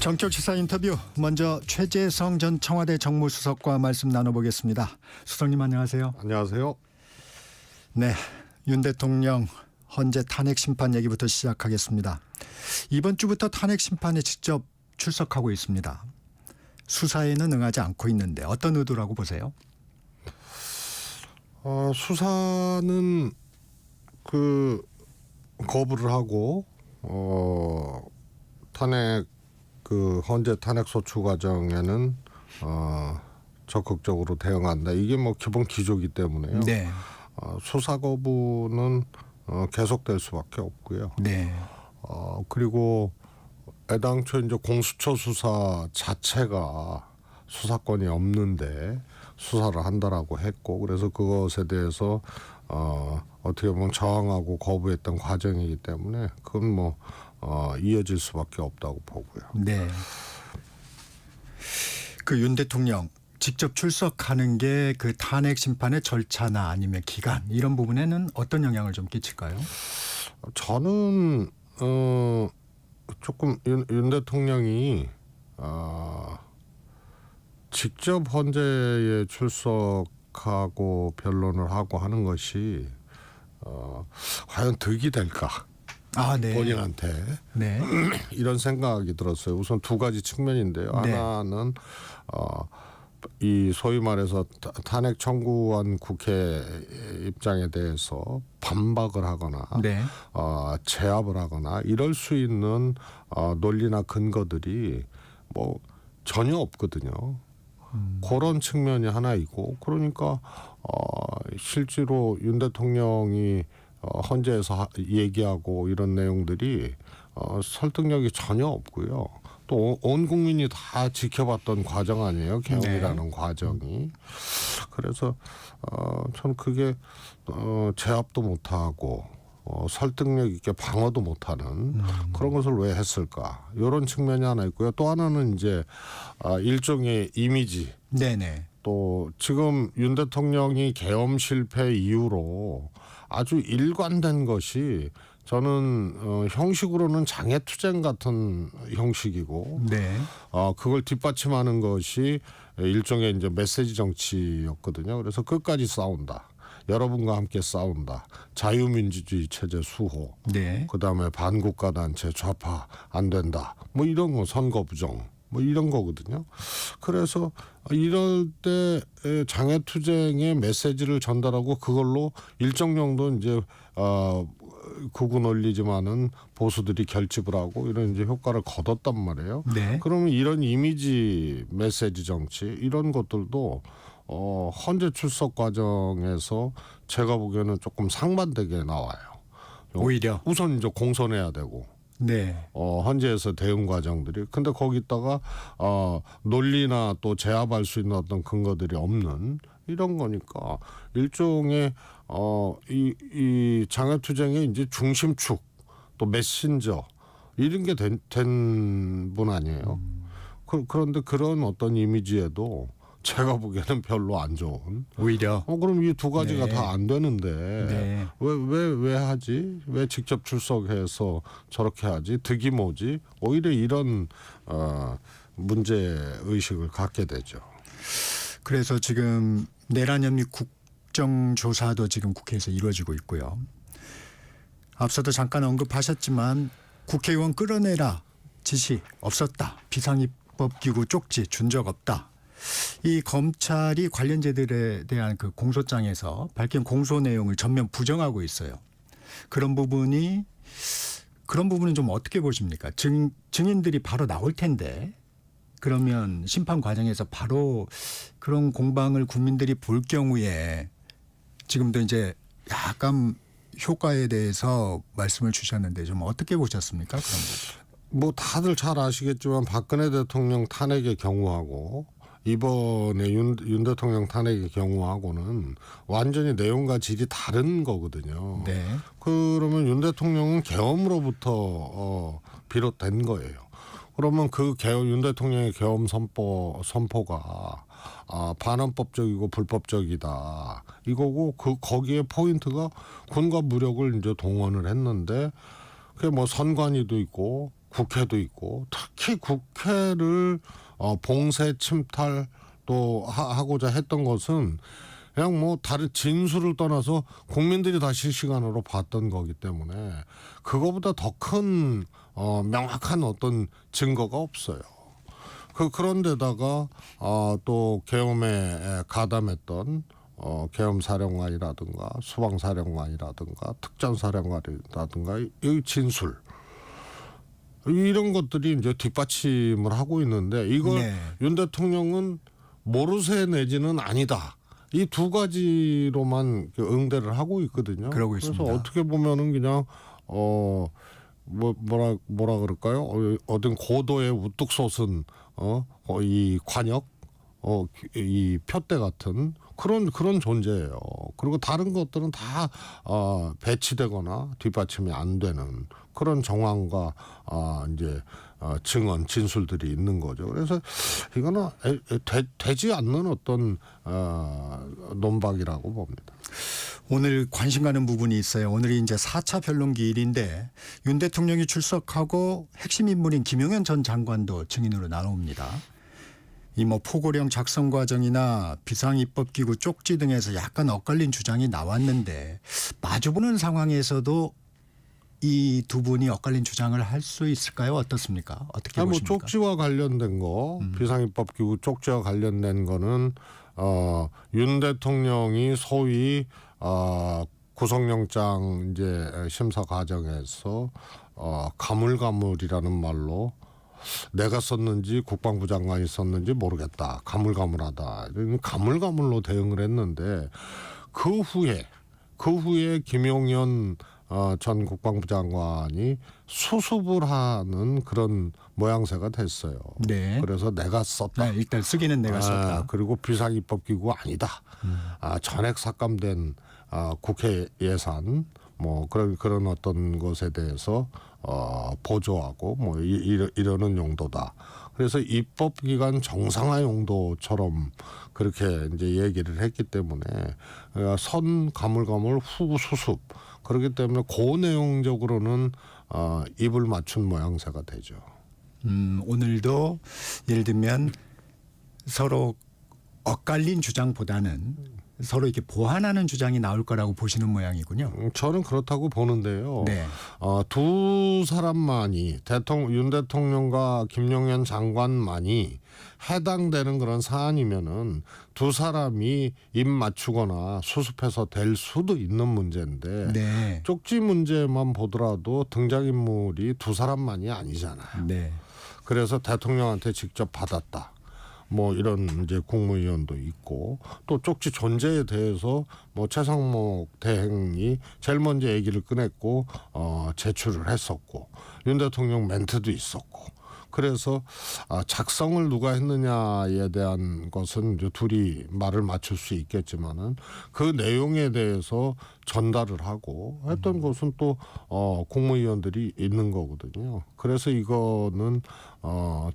정격 시사 인터뷰 먼저 최재성 전 청와대 정무수석과 말씀 나눠보겠습니다. 수석님 안녕하세요. 안녕하세요. 네, 윤 대통령 헌재 탄핵 심판 얘기부터 시작하겠습니다. 이번 주부터 탄핵 심판에 직접 출석하고 있습니다. 수사에는 응하지 않고 있는데 어떤 의도라고 보세요? 수사는 거부를 하고 탄핵 헌재 탄핵 소추 과정에는 적극적으로 대응한다. 이게 뭐 기본 기조이기 때문에요. 네. 수사 거부는 계속될 수밖에 없고요. 네. 그리고 애당초 이제 공수처 수사 자체가 수사권이 없는데 수사를 한다라고 했고, 그래서 그것에 대해서 어떻게 보면 저항하고 거부했던 과정이기 때문에 그건 뭐 이어질 수밖에 없다고 보고요. 네. 그 윤 대통령 직접 출석하는 게 그 탄핵 심판의 절차나 아니면 기간 이런 부분에는 어떤 영향을 좀 끼칠까요? 저는 조금 윤 대통령이 직접 헌재에 출석하고 변론을 하고 하는 것이 과연 득이 될까? 네. 본인한테 네. 이런 생각이 들었어요. 우선 두 가지 측면인데요. 네. 하나는 이 소위 말해서 탄핵 청구한 국회 입장에 대해서 반박을 하거나 네. 제압을 하거나 이럴 수 있는 논리나 근거들이 뭐 전혀 없거든요. 그런 측면이 하나 있고, 그러니까 실제로 윤 대통령이 헌재에서 얘기하고 이런 내용들이 설득력이 전혀 없고요. 또 온 국민이 다 지켜봤던 과정 아니에요, 개헌이라는 네. 과정이. 그래서 전 그게 제압도 못하고 설득력 있게 방어도 못하는 그런 것을 왜 했을까? 이런 측면이 하나 있고요. 또 하나는 이제 일종의 이미지. 네네. 또 지금 윤 대통령이 계엄 실패 이후로 아주 일관된 것이 저는 형식으로는 장애투쟁 같은 형식이고, 네. 그걸 뒷받침하는 것이 일종의 이제 메시지 정치였거든요. 그래서 끝까지 싸운다. 여러분과 함께 싸운다. 자유민주주의 체제 수호. 네. 그다음에 반국가 단체 좌파 안 된다. 뭐 이런 거, 선거 부정. 뭐 이런 거거든요. 그래서 이럴 때 장애투쟁의 메시지를 전달하고 그걸로 일정 정도 이제 극우 논리지만은 보수들이 결집을 하고 이런 이제 효과를 거뒀단 말이에요. 네. 그러면 이런 이미지 메시지 정치 이런 것들도 헌재 출석 과정에서 제가 보기에는 조금 상반되게 나와요. 오히려. 우선 이제 공선해야 되고. 네. 헌재에서 대응 과정들이. 근데 거기다가 논리나 또 제압할 수 있는 어떤 근거들이 없는 이런 거니까 일종의 이 장애투쟁의 이제 중심축 또 메신저 이런 게 된 분 아니에요. 그런데 그런 어떤 이미지에도 제가 보기에는 별로 안 좋은. 오히려. 그럼 이 두 가지가 네. 다 안 되는데 네. 왜 하지? 왜 직접 출석해서 저렇게 하지? 득이 뭐지? 오히려 이런 문제 의식을 갖게 되죠. 그래서 지금 내란 혐의 국정조사도 지금 국회에서 이루어지고 있고요. 앞서도 잠깐 언급하셨지만 국회의원 끌어내라 지시 없었다. 비상입법기구 쪽지 준 적 없다. 이 검찰이 관련자들에 대한 그 공소장에서 밝힌 공소 내용을 전면 부정하고 있어요. 그런 부분은 좀 어떻게 보십니까? 증인들이 바로 나올 텐데 그러면 심판 과정에서 바로 그런 공방을 국민들이 볼 경우에 지금도 이제 약간 효과에 대해서 말씀을 주셨는데 좀 어떻게 보셨습니까? 그런 부분. 뭐 다들 잘 아시겠지만 박근혜 대통령 탄핵의 경우하고 이번에 윤 대통령 탄핵의 경우하고는 완전히 내용과 질이 다른 거거든요. 네. 그러면 윤 대통령은 계엄으로부터 비롯된 거예요. 그러면 윤 대통령의 계엄 선포가 반헌법적이고 불법적이다 이거고, 거기에 포인트가 군과 무력을 이제 동원을 했는데 그게 뭐 선관위도 있고 국회도 있고 특히 국회를 봉쇄 침탈 또 하고자 했던 것은 그냥 뭐 다른 진술을 떠나서 국민들이 다 실시간으로 봤던 거기 때문에 그거보다 더 큰 명확한 어떤 증거가 없어요. 그런데다가 또 계엄에 가담했던 계엄사령관이라든가 수방사령관이라든가 특전사령관이라든가 이 진술 이런 것들이 이제 뒷받침을 하고 있는데 이걸 네. 윤 대통령은 모르쇠 내지는 아니다. 이 두 가지로만 응대를 하고 있거든요. 그러고 그래서 있습니다. 어떻게 보면은 그냥 뭐라 그럴까요? 어떤 고도의 우뚝 솟은 이 관역 이 표대 같은 그런 존재예요. 그리고 다른 것들은 다 배치되거나 뒷받침이 안 되는 그런 정황과 이제 증언 진술들이 있는 거죠. 그래서 이거는 되지 않는 어떤 논박이라고 봅니다. 오늘 관심 가는 부분이 있어요. 오늘이 이제 4차 변론기일인데 윤 대통령이 출석하고 핵심 인물인 김용현 전 장관도 증인으로 나옵니다. 이 뭐 포고령 작성 과정이나 비상입법기구 쪽지 등에서 약간 엇갈린 주장이 나왔는데 마주보는 상황에서도 이 두 분이 엇갈린 주장을 할 수 있을까요? 어떻습니까? 어떻게 뭐 보십니까? 쪽지와 관련된 거 비상입법기구 쪽지와 관련된 거는 윤 대통령이 소위 구속영장 이제 심사 과정에서 가물가물이라는 말로 내가 썼는지 국방부 장관이 썼는지 모르겠다. 가물가물하다. 이런 가물가물로 대응을 했는데 그 후에 김용현 전 국방부 장관이 수습을 하는 그런 모양새가 됐어요. 네. 그래서 내가 썼다. 네, 일단 쓰기는 내가 썼다. 그리고 비상입법기구가 아니다. 전액 삭감된 국회 예산 뭐 그런 어떤 것에 대해서 보조하고 뭐 이러는 용도다. 그래서 입법기관 정상화 용도처럼 그렇게 이제 얘기를 했기 때문에 선 가물가물 후 수습 그렇기 때문에 그 내용적으로는 입을 맞춘 모양새가 되죠. 오늘도 예를 들면 서로 엇갈린 주장보다는 서로 이렇게 보완하는 주장이 나올 거라고 보시는 모양이군요. 저는 그렇다고 보는데요. 네. 두 사람만이 윤 대통령과 김용현 장관만이 해당되는 그런 사안이면은 두 사람이 입 맞추거나 수습해서 될 수도 있는 문제인데 네. 쪽지 문제만 보더라도 등장인물이 두 사람만이 아니잖아요. 네. 그래서 대통령한테 직접 받았다. 뭐 이런 이제 국무위원도 있고 또 쪽지 존재에 대해서 뭐 최상목 대행이 제일 먼저 얘기를 꺼냈고 제출을 했었고 윤 대통령 멘트도 있었고 그래서 작성을 누가 했느냐에 대한 것은 이제 둘이 말을 맞출 수 있겠지만은 그 내용에 대해서 전달을 하고 했던 것은 또 국무위원들이 있는 거거든요. 그래서 이거는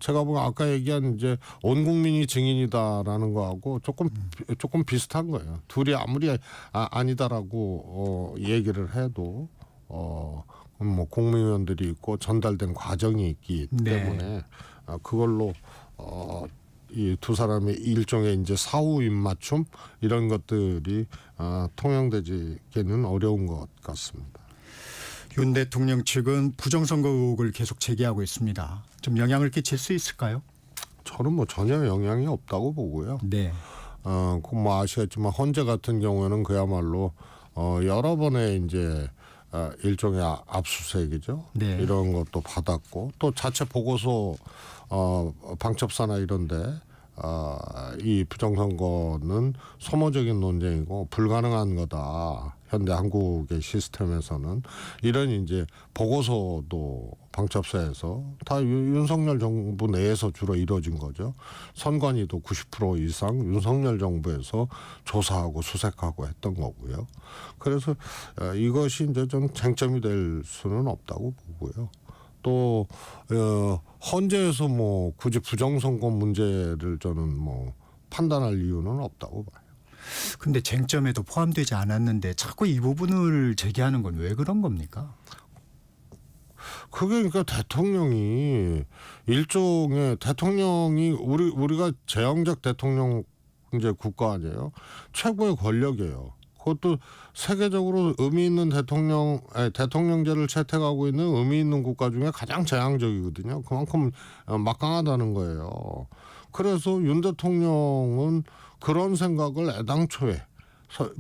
제가 보기엔 아까 얘기한 이제 온 국민이 증인이다라는 거하고 조금 비슷한 거예요. 둘이 아무리 아니다라고 얘기를 해도 뭐 국무위원들이 있고 전달된 과정이 있기 때문에 그걸로 이 두 사람의 일종의 이제 사후 입맞춤 이런 것들이 통용되기는 어려운 것 같습니다. 윤 대통령 측은 부정선거 의혹을 계속 제기하고 있습니다. 좀 영향을 끼칠 수 있을까요? 저는 뭐 전혀 영향이 없다고 보고요. 네. 뭐 아시겠지만 헌재 같은 경우에는 그야말로 여러 번의 이제 일종의 압수수색이죠. 네. 이런 것도 받았고 또 자체 보고서 방첩사나 이런데 이 부정선거는 소모적인 논쟁이고 불가능한 거다. 현대 한국의 시스템에서는 이런 이제 보고서도 방첩사에서 다 윤석열 정부 내에서 주로 이루어진 거죠. 선관위도 90% 이상 윤석열 정부에서 조사하고 수색하고 했던 거고요. 그래서 이것이 이제 좀 쟁점이 될 수는 없다고 보고요. 또 헌재에서 뭐 굳이 부정선거 문제를 저는 뭐 판단할 이유는 없다고 봐요. 근데 쟁점에도 포함되지 않았는데 자꾸 이 부분을 제기하는 건 왜 그런 겁니까? 그게 그러니까 대통령이 일종의 대통령이 우리가 제왕적 대통령제 국가 아니에요. 최고의 권력이에요. 그것도 세계적으로 의미 있는 대통령제를 채택하고 있는 의미 있는 국가 중에 가장 제왕적이거든요. 그만큼 막강하다는 거예요. 그래서 윤 대통령은 그런 생각을 애당초에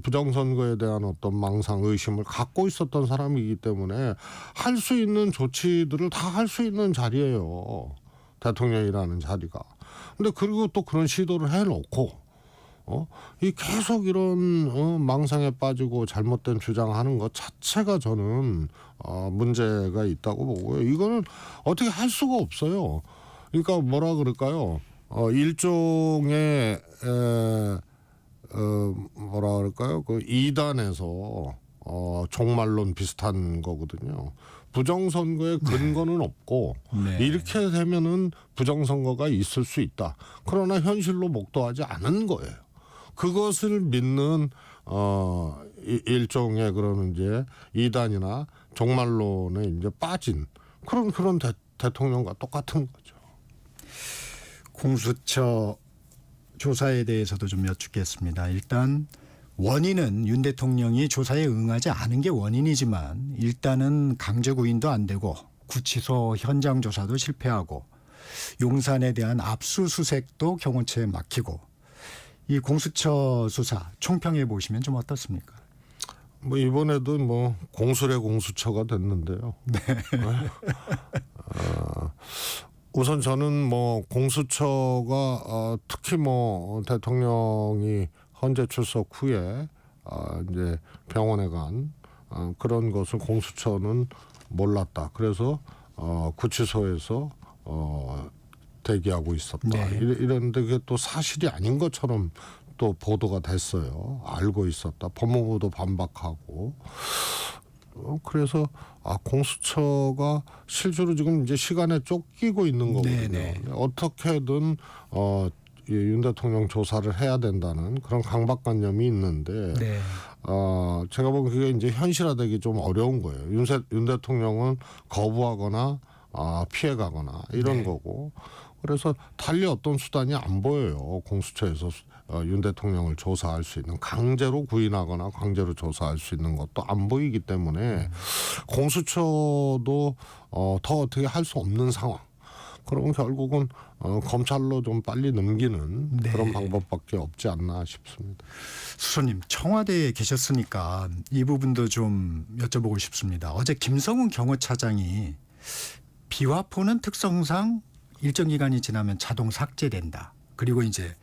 부정선거에 대한 어떤 망상 의심을 갖고 있었던 사람이기 때문에 할 수 있는 조치들을 다 할 수 있는 자리예요. 대통령이라는 자리가. 근데 그리고 또 그런 시도를 해놓고 이 계속 이런 망상에 빠지고 잘못된 주장하는 것 자체가 저는 문제가 있다고 보고요. 이거는 어떻게 할 수가 없어요. 그러니까 뭐라 그럴까요? 일종의 뭐라 그럴까요? 그 이단에서 종말론 비슷한 거거든요. 부정선거의 근거는 없고 네. 이렇게 되면은 부정선거가 있을 수 있다. 그러나 현실로 목도하지 않은 거예요. 그것을 믿는 일종의 그런 이제 이단이나 종말론에 이제 빠진 그런 대통령과 똑같은 거죠. 공수처 조사에 대해서도 좀 여쭙겠습니다. 일단 원인은 윤 대통령이 조사에 응하지 않은 게 원인이지만 일단은 강제 구인도 안 되고 구치소 현장 조사도 실패하고 용산에 대한 압수수색도 경호처에 막히고 이 공수처 수사 총평해 보시면 좀 어떻습니까? 뭐 이번에도 뭐 공수래 공수처가 됐는데요. 네. 우선 저는 뭐 공수처가 특히 뭐 대통령이 헌재 출석 후에 이제 병원에 간 그런 것을 공수처는 몰랐다. 그래서 구치소에서 대기하고 있었다. 네. 이런데 그게 또 사실이 아닌 것처럼 또 보도가 됐어요. 알고 있었다. 법무부도 반박하고. 그래서 공수처가 실제로 지금 이제 시간에 쫓기고 있는 거거든요. 네네. 어떻게든 윤 대통령 조사를 해야 된다는 그런 강박관념이 있는데 네. 제가 보기엔 그게 이제 현실화되기 좀 어려운 거예요. 윤 대통령은 거부하거나 피해가거나 이런 네. 거고 그래서 달리 어떤 수단이 안 보여요. 공수처에서 윤 대통령을 조사할 수 있는 강제로 구인하거나 강제로 조사할 수 있는 것도 안 보이기 때문에 공수처도 더 어떻게 할 수 없는 상황. 그러면 결국은 검찰로 좀 빨리 넘기는 네. 그런 방법밖에 없지 않나 싶습니다. 수석님 청와대에 계셨으니까 이 부분도 좀 여쭤보고 싶습니다. 어제 김성훈 경호차장이 비화포는 특성상 일정 기간이 지나면 자동 삭제된다. 그리고 이제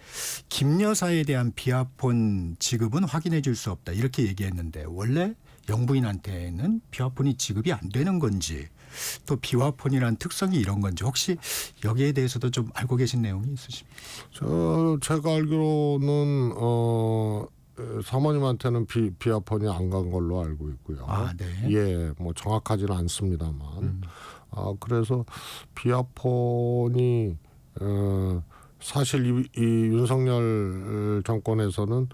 김 여사에 대한 비화폰 지급은 확인해 줄 수 없다. 이렇게 얘기했는데 원래 영부인한테는 비화폰이 지급이 안 되는 건지 또 비화폰이란 특성이 이런 건지 혹시 여기에 대해서도 좀 알고 계신 내용이 있으십니까? 제가 알기로는 사모님한테는 비화폰이 안 간 걸로 알고 있고요. 네. 예, 뭐 정확하지는 않습니다만. 그래서 비화폰이 사실 이 윤석열 정권에서는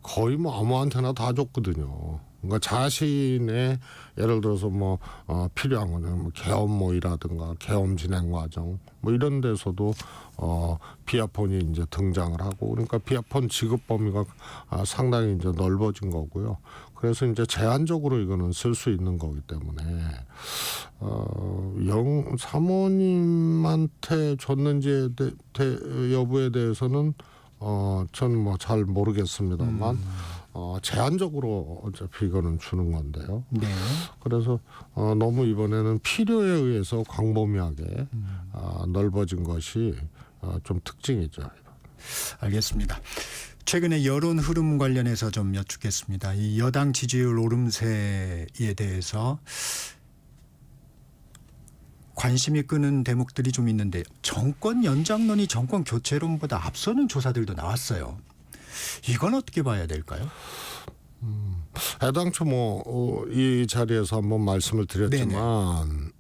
거의 뭐 아무한테나 다 줬거든요. 그러니까 자신의 예를 들어서 뭐 필요한 거는 뭐 계엄 모의라든가 계엄 진행 과정 뭐 이런 데서도 비화폰이 이제 등장을 하고 그러니까 비화폰 지급 범위가 상당히 이제 넓어진 거고요. 그래서 이제 제한적으로 이거는 쓸 수 있는 거기 때문에 사모님한테 줬는지 여부에 대해서는 저는 뭐 잘 모르겠습니다만 제한적으로 어차피 이거는 주는 건데요. 네. 그래서 너무 이번에는 필요에 의해서 광범위하게 넓어진 것이 좀 특징이죠. 알겠습니다. 최근에 여론 흐름 관련해서 좀 여쭙겠습니다. 이 여당 지지율 오름세에 대해서 관심이 끄는 대목들이 좀 있는데 정권 연장론이 정권 교체론보다 앞서는 조사들도 나왔어요. 이건 어떻게 봐야 될까요? 애당초 이 자리에서 한번 말씀을 드렸지만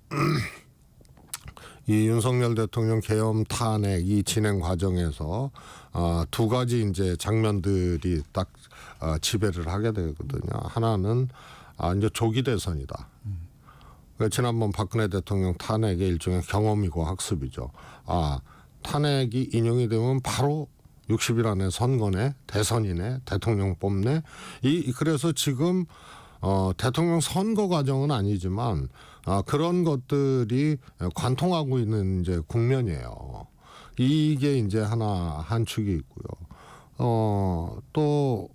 이 윤석열 대통령 계엄 탄핵 이 진행 과정에서 두 가지 이제 장면들이 딱 지배를 하게 되거든요. 하나는 이제 조기 대선이다. 그러니까 지난번 박근혜 대통령 탄핵의 일종의 경험이고 학습이죠. 아, 탄핵이 인용이 되면 바로 60일 안에 선거네, 대선이네, 대통령 뽑네. 그래서 지금 대통령 선거 과정은 아니지만 그런 것들이 관통하고 있는 이제 국면이에요. 이게 이제 한 축이 있고요. 또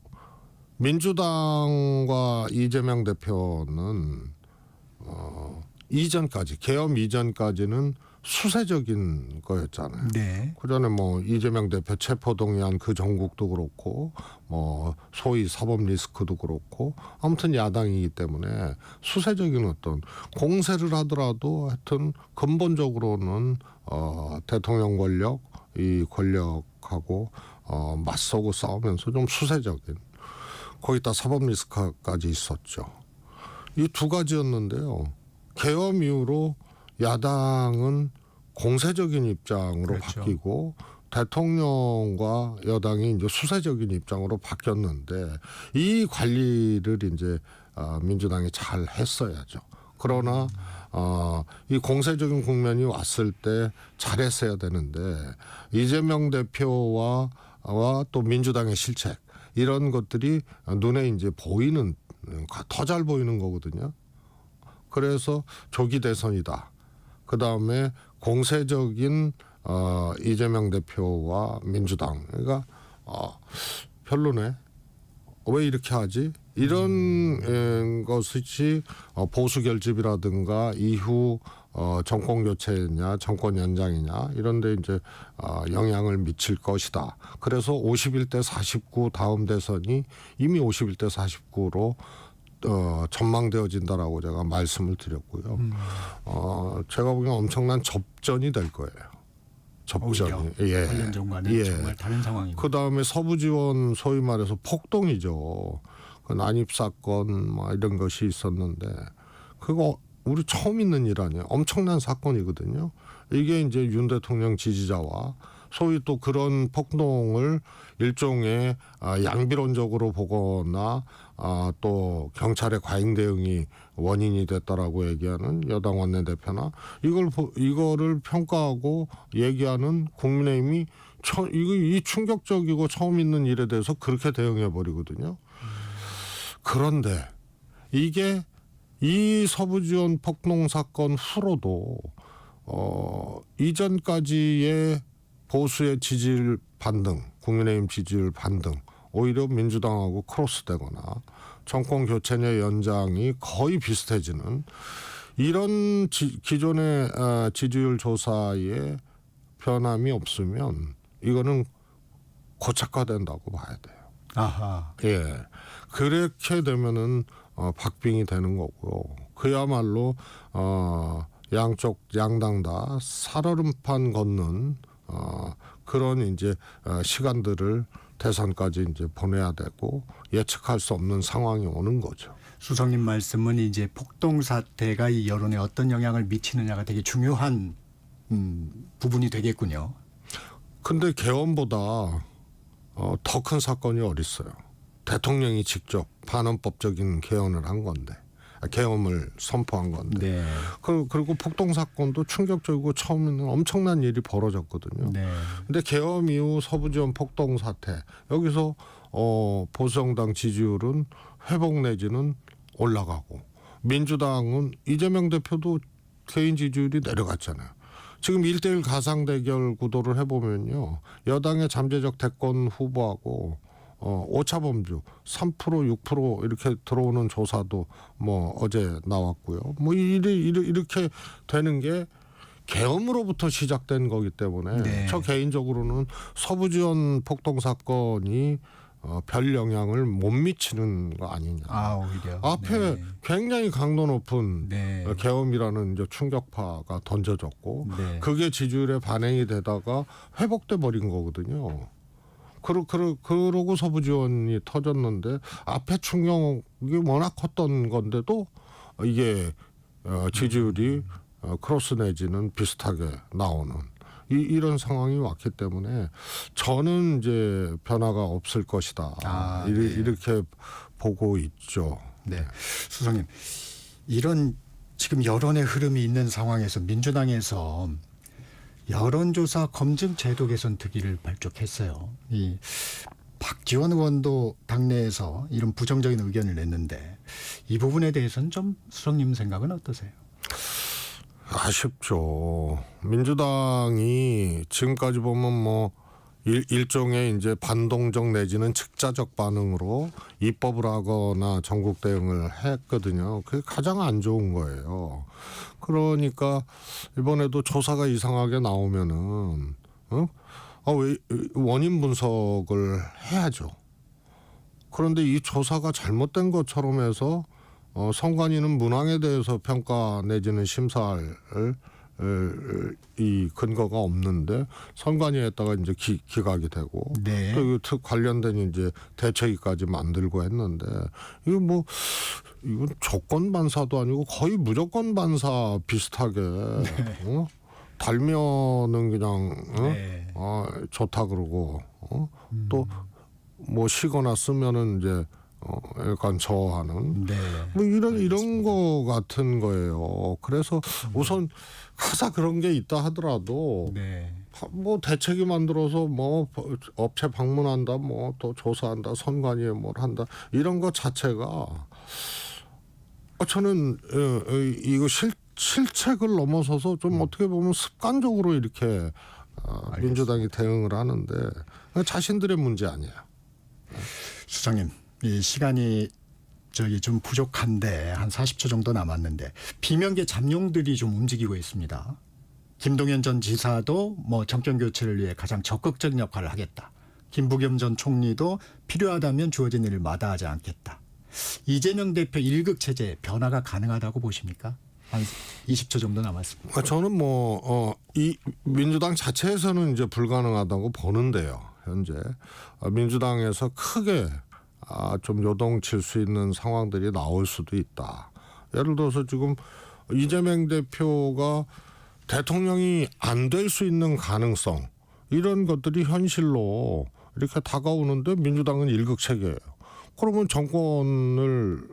민주당과 이재명 대표는 이전까지 계엄 이전까지는 수세적인 거였잖아요. 네. 그전에 뭐 이재명 대표 체포동의안 그 전국도 그렇고 뭐 소위 사법 리스크도 그렇고 아무튼 야당이기 때문에 수세적인 어떤 공세를 하더라도 하여튼 근본적으로는 대통령 권력 이 권력하고 맞서고 싸우면서 좀 수세적인 거기다 사법 리스크까지 있었죠. 이 두 가지였는데요. 계엄 이후로 야당은 공세적인 입장으로 그렇죠. 바뀌고 대통령과 여당이 이제 수세적인 입장으로 바뀌었는데 이 관리를 이제 민주당이 잘 했어야죠. 그러나 이 공세적인 국면이 왔을 때 잘했어야 되는데 이재명 대표와 또 민주당의 실책 이런 것들이 눈에 이제 보이는 더 잘 보이는 거거든요. 그래서 조기 대선이다. 그 다음에 공세적인 이재명 대표와 민주당. 그러니까 별로네. 왜 이렇게 하지? 이런 것이 보수 결집이라든가 이후 정권 교체냐, 정권 연장이냐 이런데 이제 영향을 미칠 것이다. 그래서 51대 49 다음 대선이 이미 51대 49로 전망되어진다라고 제가 말씀을 드렸고요. 제가 보기엔 엄청난 접전이 될 거예요. 접전이. 예. 관련정과는 정말 다른 상황입니다. 그 다음에 서부 지원 소위 말해서 폭동이죠. 그 난입 사건 뭐 이런 것이 있었는데 그거 우리 처음 있는 일 아니에요. 엄청난 사건이거든요. 이게 이제 윤 대통령 지지자와 소위 또 그런 폭동을 일종의 양비론적으로 보거나 또 경찰의 과잉 대응이 원인이 됐다라고 얘기하는 여당 원내대표나 이거를 평가하고 얘기하는 국민의힘이 이 충격적이고 처음 있는 일에 대해서 그렇게 대응해 버리거든요. 그런데 이게 이 서부지원 폭동 사건 후로도 이전까지의 보수의 지지율 반등, 국민의힘 지지율 반등, 오히려 민주당하고 크로스되거나 정권 교체냐 연장이 거의 비슷해지는 이런 기존의 지지율 조사에 변함이 없으면 이거는 고착화된다고 봐야 돼요. 아하. 예, 그렇게 되면은 박빙이 되는 거고요. 그야말로 양쪽 양당 다 살얼음판 걷는 그런 이제 시간들을 대선까지 이제 보내야 되고 예측할 수 없는 상황이 오는 거죠. 수석님 말씀은 이제 폭동 사태가 이 여론에 어떤 영향을 미치느냐가 되게 중요한 부분이 되겠군요. 근데 계엄보다 더 큰 사건이 어딨어요. 대통령이 직접 반헌법적인 개헌을 한 건데, 계엄을 선포한 건데. 네. 그리고 폭동 사건도 충격적이고 처음에는 엄청난 일이 벌어졌거든요. 네. 근데 계엄 이후 서부지원 폭동 사태 여기서 보수정당 지지율은 회복 내지는 올라가고 민주당은 이재명 대표도 개인 지지율이 내려갔잖아요. 지금 1대1 가상 대결 구도를 해보면요. 여당의 잠재적 대권 후보하고 오차범주 3% 6% 이렇게 들어오는 조사도 뭐 어제 나왔고요. 뭐 이렇게 되는 게 계엄으로부터 시작된 거기 때문에 네. 저 개인적으로는 서부지원 폭동 사건이 별 영향을 못 미치는 거 아니냐. 오히려. 앞에 네. 굉장히 강도 높은 네. 계엄이라는 이제 충격파가 던져졌고 네. 그게 지지율에 반영이 되다가 회복돼 버린 거거든요. 그러고 서부지원이 터졌는데 앞에 충격이 워낙 컸던 건데도 이게 지지율이 크로스 내지는 비슷하게 나오는 이런 상황이 왔기 때문에 저는 이제 변화가 없을 것이다. 네. 이렇게 보고 있죠. 네. 수석님, 이런 지금 여론의 흐름이 있는 상황에서 민주당에서 여론조사 검증 제도 개선 특위를 발족했어요. 이 박지원 의원도 당내에서 이런 부정적인 의견을 냈는데 이 부분에 대해서는 좀 수석님 생각은 어떠세요? 아쉽죠. 민주당이 지금까지 보면 뭐 일종의 이제 반동적 내지는 즉자적 반응으로 입법을 하거나 전국 대응을 했거든요. 그게 가장 안 좋은 거예요. 그러니까 이번에도 조사가 이상하게 나오면은 왜 원인 분석을 해야죠. 그런데 이 조사가 잘못된 것처럼 해서 선관위는 문항에 대해서 평가 내지는 심사할 이 근거가 없는데 선관위에다가 이제 기각이 되고 네. 또 관련된 이제 대책위까지 만들고 했는데 이건 조건 반사도 아니고 거의 무조건 반사 비슷하게 달면은 그냥 네. 좋다 그러고 또 뭐 쉬거나 쓰면은 이제 약간 저하는 네. 뭐 이런 거 같은 거예요. 그래서 우선 가사 그런 게 있다 하더라도 네. 뭐 대책이 만들어서 뭐 업체 방문한다, 뭐 또 조사한다, 선관위에 뭘 한다 이런 것 자체가 저는 이거 실책을 넘어서서 좀 어떻게 보면 습관적으로 이렇게 민주당이 대응을 하는데 자신들의 문제 아니에요. 수석님, 이 시간이 좀 부족한데 한 40초 정도 남았는데 비명계 잠룡들이 좀 움직이고 있습니다. 김동연 전 지사도 뭐 정권 교체를 위해 가장 적극적인 역할을 하겠다. 김부겸 전 총리도 필요하다면 주어진 일을 마다하지 않겠다. 이재명 대표 1급 체제 변화가 가능하다고 보십니까? 한 20초 정도 남았습니다. 저는 이 민주당 자체에서는 이제 불가능하다고 보는데요. 현재 민주당에서 크게 좀 요동칠 수 있는 상황들이 나올 수도 있다. 예를 들어서 지금 이재명 대표가 대통령이 안 될 수 있는 가능성 이런 것들이 현실로 이렇게 다가오는데 민주당은 일극체계예요. 그러면 정권을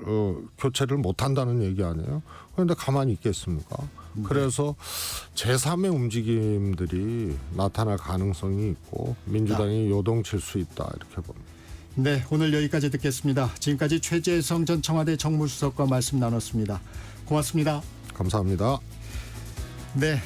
교체를 못한다는 얘기 아니에요? 그런데 가만히 있겠습니까? 그래서 제3의 움직임들이 나타날 가능성이 있고 민주당이 요동칠 수 있다 이렇게 봅니다. 네, 오늘 여기까지 듣겠습니다. 지금까지 최재성 전 청와대 정무수석과 말씀 나눴습니다. 고맙습니다. 감사합니다. 네.